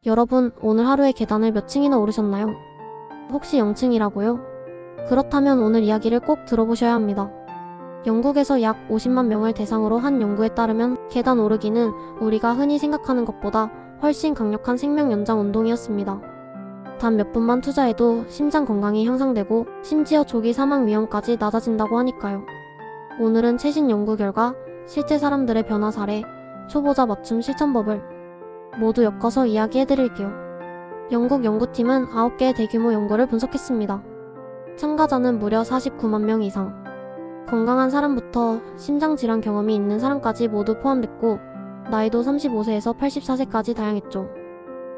여러분, 오늘 하루에 계단을 몇 층이나 오르셨나요? 혹시 0층이라고요? 그렇다면 오늘 이야기를 꼭 들어보셔야 합니다. 영국에서 약 50만 명을 대상으로 한 연구에 따르면 계단 오르기는 우리가 흔히 생각하는 것보다 훨씬 강력한 생명 연장 운동이었습니다. 단 몇 분만 투자해도 심장 건강이 향상되고 심지어 조기 사망 위험까지 낮아진다고 하니까요. 오늘은 최신 연구 결과, 실제 사람들의 변화 사례, 초보자 맞춤 실천법을 모두 엮어서 이야기해드릴게요. 영국 연구팀은 9개의 대규모 연구를 분석했습니다. 참가자는 무려 49만 명 이상. 건강한 사람부터 심장질환 경험이 있는 사람까지 모두 포함됐고, 나이도 35세에서 84세까지 다양했죠.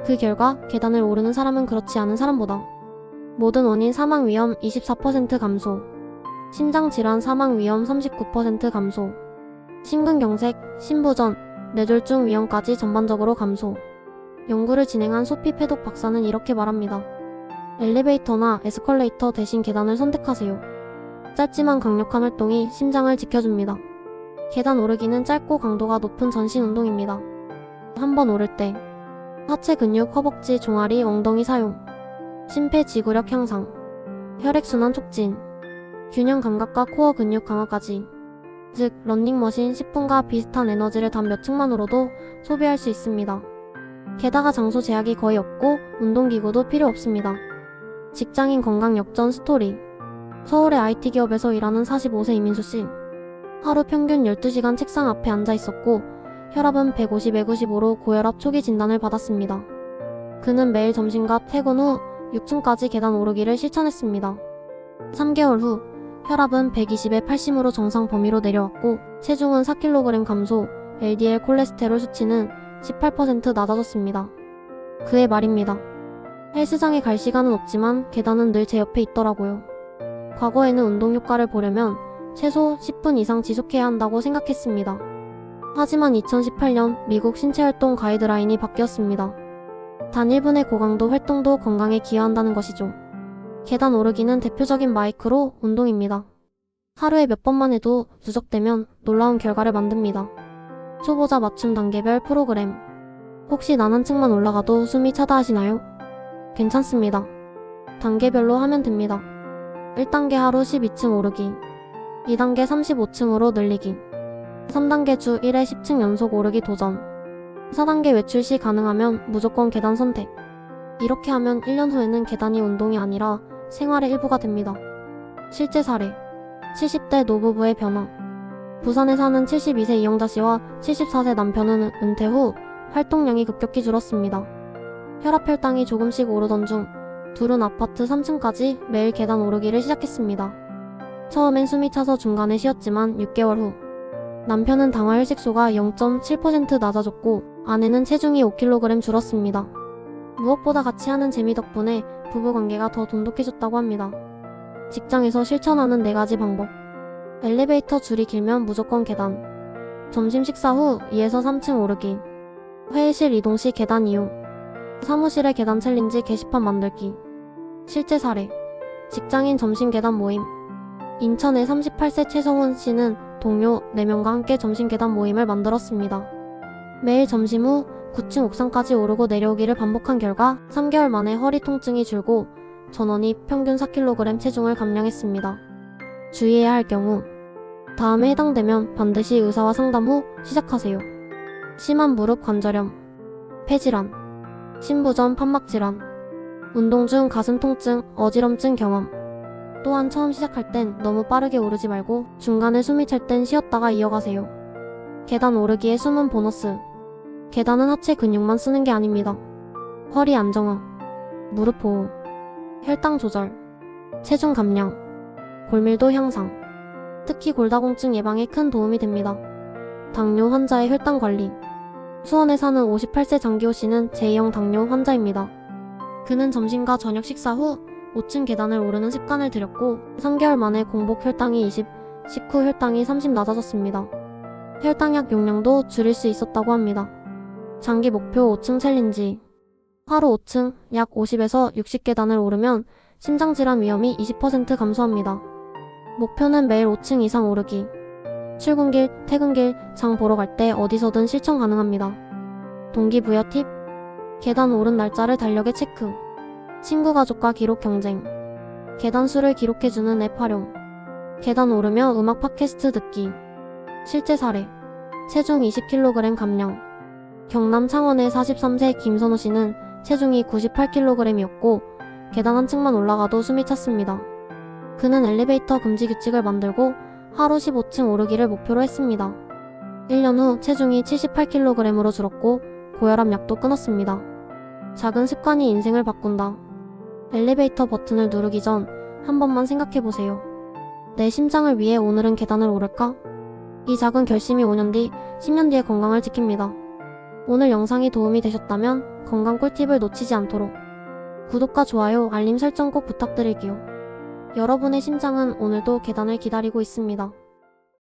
그 결과 계단을 오르는 사람은 그렇지 않은 사람보다 모든 원인 사망 위험 24% 감소, 심장질환 사망 위험 39% 감소, 심근경색, 심부전, 뇌졸중 위험까지 전반적으로 감소. 연구를 진행한 소피 패독 박사는 이렇게 말합니다. 엘리베이터나 에스컬레이터 대신 계단을 선택하세요. 짧지만 강력한 활동이 심장을 지켜줍니다. 계단 오르기는 짧고 강도가 높은 전신 운동입니다. 한 번 오를 때 하체 근육, 허벅지, 종아리, 엉덩이 사용, 심폐지구력 향상, 혈액순환 촉진, 균형 감각과 코어 근육 강화까지. 즉, 러닝머신 10분과 비슷한 에너지를 단 몇 층만 오르도 소비할 수 있습니다. 게다가 장소 제약이 거의 없고 운동기구도 필요 없습니다. 직장인 건강 역전 스토리. 서울의 IT 기업에서 일하는 45세 이민수씨. 하루 평균 12시간 책상 앞에 앉아 있었고 혈압은 150에 95로 고혈압 초기 진단을 받았습니다. 그는 매일 점심과 퇴근 후 6층까지 계단 오르기를 실천했습니다. 3개월 후 혈압은 120에 80으로 정상 범위로 내려왔고 체중은 4kg 감소, LDL 콜레스테롤 수치는 18% 낮아졌습니다. 그의 말입니다. 헬스장에 갈 시간은 없지만 계단은 늘 제 옆에 있더라고요. 과거에는 운동 효과를 보려면 최소 10분 이상 지속해야 한다고 생각했습니다. 하지만 2018년 미국 신체활동 가이드라인이 바뀌었습니다. 단 1분의 고강도 활동도 건강에 기여한다는 것이죠. 계단 오르기는 대표적인 마이크로 운동입니다. 하루에 몇 번만 해도 누적되면 놀라운 결과를 만듭니다. 초보자 맞춤 단계별 프로그램. 혹시 난 한 층만 올라가도 숨이 차다 하시나요? 괜찮습니다. 단계별로 하면 됩니다. 1단계 하루 12층 오르기, 2단계 35층으로 늘리기, 3단계 주 1회 10층 연속 오르기 도전, 4단계 외출 시 가능하면 무조건 계단 선택. 이렇게 하면 1년 후에는 계단이 운동이 아니라 생활의 일부가 됩니다. 실제 사례. 70대 노부부의 변화. 부산에 사는 72세 이영자씨와 74세 남편은 은퇴 후 활동량이 급격히 줄었습니다. 혈압 혈당이 조금씩 오르던 중 둘은 아파트 3층까지 매일 계단 오르기를 시작했습니다. 처음엔 숨이 차서 중간에 쉬었지만 6개월 후 남편은 당화 혈색소가 0.7% 낮아졌고 아내는 체중이 5kg 줄었습니다. 무엇보다 같이 하는 재미 덕분에 부부관계가 더 돈독해졌다고 합니다. 직장에서 실천하는 4가지 방법. 엘리베이터 줄이 길면 무조건 계단. 점심 식사 후 2에서 3층 오르기. 회의실 이동 시 계단 이용. 사무실에 계단 챌린지 게시판 만들기. 실제 사례. 직장인 점심 계단 모임. 인천의 38세 최성훈 씨는 동료 4명과 함께 점심 계단 모임을 만들었습니다. 매일 점심 후 9층 옥상까지 오르고 내려오기를 반복한 결과 3개월 만에 허리 통증이 줄고 전원이 평균 4kg 체중을 감량했습니다. 주의해야 할 경우. 다음에 해당되면 반드시 의사와 상담 후 시작하세요. 심한 무릎 관절염, 폐질환, 심부전 판막질환, 운동 중 가슴 통증, 어지럼증 경험. 또한 처음 시작할 땐 너무 빠르게 오르지 말고 중간에 숨이 찰 땐 쉬었다가 이어가세요. 계단 오르기의 숨은 보너스. 계단은 하체 근육만 쓰는 게 아닙니다. 허리 안정화, 무릎 보호, 혈당 조절, 체중 감량, 골밀도 향상. 특히 골다공증 예방에 큰 도움이 됩니다. 당뇨 환자의 혈당 관리. 수원에 사는 58세 장기호 씨는 제2형 당뇨 환자입니다. 그는 점심과 저녁 식사 후 5층 계단을 오르는 습관을 들였고 3개월 만에 공복 혈당이 20, 식후 혈당이 30 낮아졌습니다. 혈당약 용량도 줄일 수 있었다고 합니다. 장기 목표 5층 챌린지. 하루 5층, 약 50에서 60계단을 오르면 심장질환 위험이 20% 감소합니다. 목표는 매일 5층 이상 오르기. 출근길, 퇴근길, 장 보러 갈 때 어디서든 실천 가능합니다. 동기부여 팁. 계단 오른 날짜를 달력에 체크. 친구 가족과 기록 경쟁. 계단 수를 기록해주는 앱 활용. 계단 오르며 음악 팟캐스트 듣기. 실제 사례. 체중 20kg 감량. 경남 창원의 43세 김선호 씨는 체중이 98kg이었고 계단 한 층만 올라가도 숨이 찼습니다. 그는 엘리베이터 금지 규칙을 만들고 하루 15층 오르기를 목표로 했습니다. 1년 후 체중이 78kg으로 줄었고 고혈압 약도 끊었습니다. 작은 습관이 인생을 바꾼다. 엘리베이터 버튼을 누르기 전 한 번만 생각해보세요. 내 심장을 위해 오늘은 계단을 오를까? 이 작은 결심이 5년 뒤, 10년 뒤의 건강을 지킵니다. 오늘 영상이 도움이 되셨다면 건강 꿀팁을 놓치지 않도록 구독과 좋아요, 알림 설정 꼭 부탁드릴게요. 여러분의 심장은 오늘도 계단을 기다리고 있습니다.